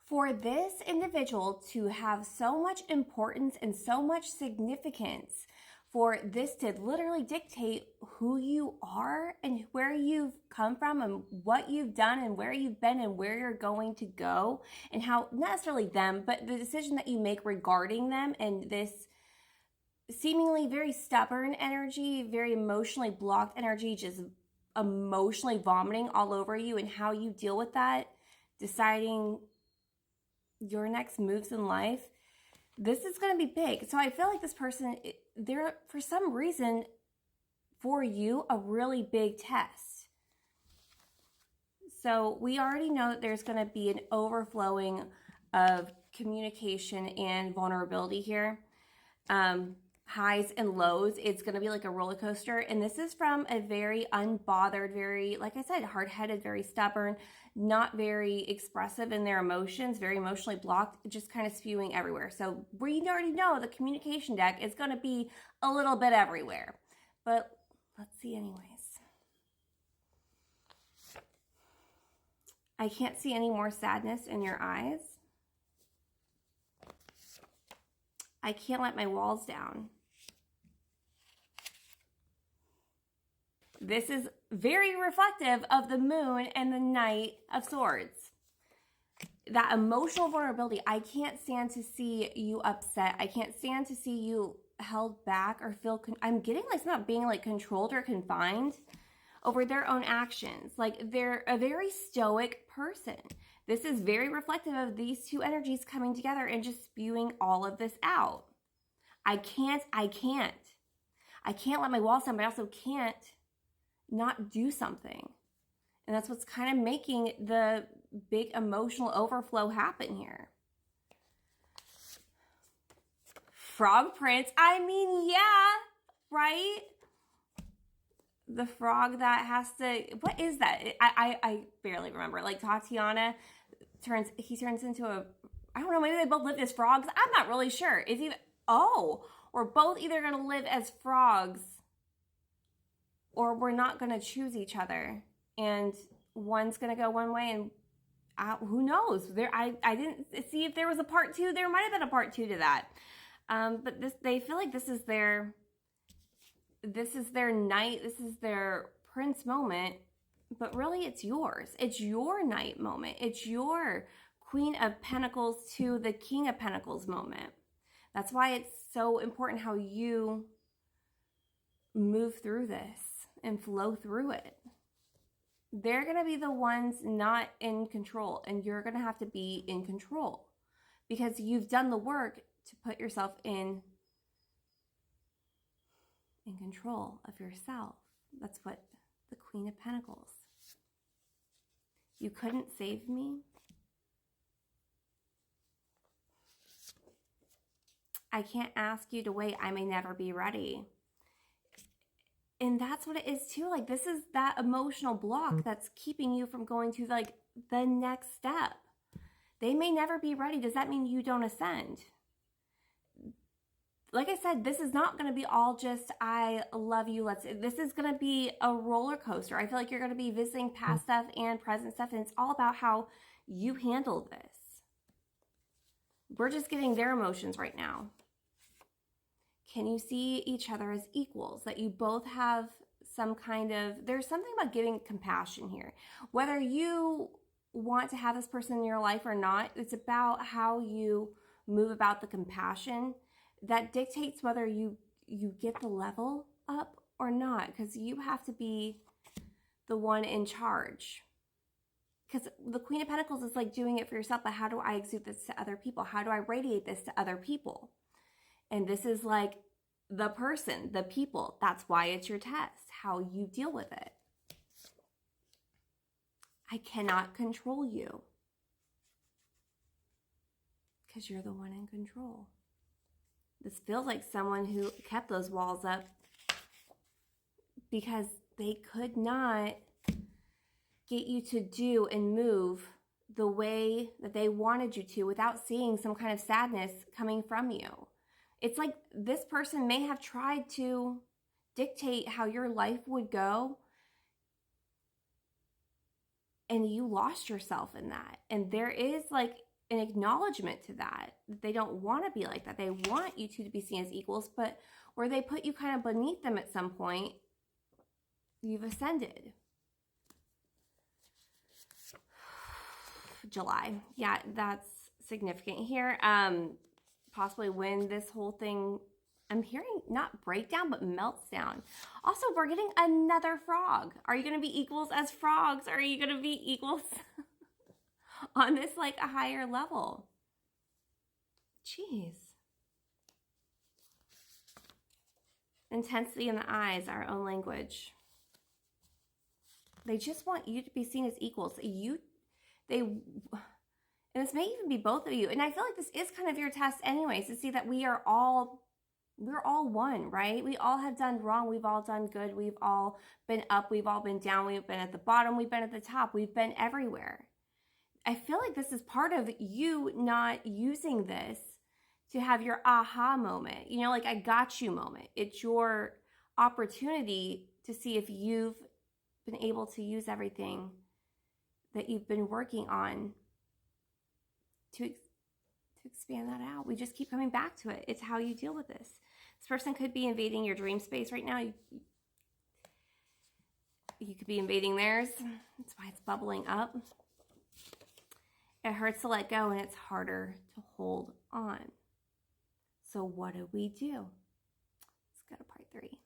For this individual to have so much importance and so much significance, for this to literally dictate who you are and where you've come from and what you've done and where you've been and where you're going to go, and how, not necessarily them, but the decision that you make regarding them, and this seemingly very stubborn energy, very emotionally blocked energy, just emotionally vomiting all over you, and how you deal with that, deciding your next moves in life. This is going to be big. So I feel like this person, they're for some reason for you a really big test. So we already know that there's going to be an overflowing of communication and vulnerability here. Highs and lows. It's going to be like a roller coaster. And this is from a very unbothered, very, like I said, hard-headed, very stubborn, not very expressive in their emotions, very emotionally blocked, just kind of spewing everywhere. So we already know the communication deck is going to be a little bit everywhere. But let's see anyways. I can't see any more sadness in your eyes. I can't let my walls down. This is very reflective of the moon and the Knight of Swords. That emotional vulnerability. I can't stand to see you upset. I can't stand to see you held back or feel, I'm getting like it's not being like controlled or confined over their own actions. Like they're a very stoic person. This is very reflective of these two energies coming together and just spewing all of this out. I can't let my walls down, but I also can't not do something. And that's what's kind of making the big emotional overflow happen here. Frog Prince. I mean, yeah, right? The frog that has to, what is that? I barely remember. Like Tatiana turns into a, I don't know, maybe they both live as frogs. I'm not really sure. It's even, we're both either going to live as frogs or we're not going to choose each other. And one's going to go one way and who knows? I didn't see if there was a part two. There might have been a part two to that. But they feel like this is their night. This is their prince moment. But really it's yours. It's your night moment. It's your Queen of Pentacles to the King of Pentacles moment. That's why it's so important how you move through this and flow through it. They're going to be the ones not in control, and you're going to have to be in control because you've done the work to put yourself in control of yourself. That's what the Queen of Pentacles. You couldn't save me. I can't ask you to wait. I may never be ready. And that's what it is too. Like this is that emotional block that's keeping you from going to like the next step. They may never be ready. Does that mean you don't ascend? Like I said, this is not going to be all just, I love you. This is going to be a roller coaster. I feel like you're going to be visiting past stuff and present stuff. And it's all about how you handle this. We're just getting their emotions right now. Can you see each other as equals? That you both have some kind of, there's something about giving compassion here. Whether you want to have this person in your life or not, it's about how you move about the compassion that dictates whether you get the level up or not, because you have to be the one in charge. Because the Queen of Pentacles is like doing it for yourself, but how do I exude this to other people? How do I radiate this to other people? And this is like the person, the people. That's why it's your test, how you deal with it. I cannot control you because you're the one in control. This feels like someone who kept those walls up because they could not get you to do and move the way that they wanted you to without seeing some kind of sadness coming from you. It's like this person may have tried to dictate how your life would go, and you lost yourself in that. And there is like an acknowledgement to that they don't want to be like that. They want you two to be seen as equals, but where they put you kind of beneath them at some point, you've ascended. July. Yeah, that's significant here. Possibly when this whole thing, I'm hearing not breakdown, but melts down. Also, we're getting another frog. Are you going to be equals as frogs? Or are you going to be equals on this like a higher level? Jeez. Intensity in the eyes, our own language. They just want you to be seen as equals. And this may even be both of you. And I feel like this is kind of your test anyways, to see that we're all one, right? We all have done wrong. We've all done good. We've all been up. We've all been down. We've been at the bottom. We've been at the top. We've been everywhere. I feel like this is part of you not using this to have your aha moment, you know, like I got you moment. It's your opportunity to see if you've been able to use everything that you've been working on to expand that out. We just keep coming back to it. It's how you deal with this. This person could be invading your dream space right now. You could be invading theirs. That's why it's bubbling up. It hurts to let go and it's harder to hold on. So what do? Let's go to part 3.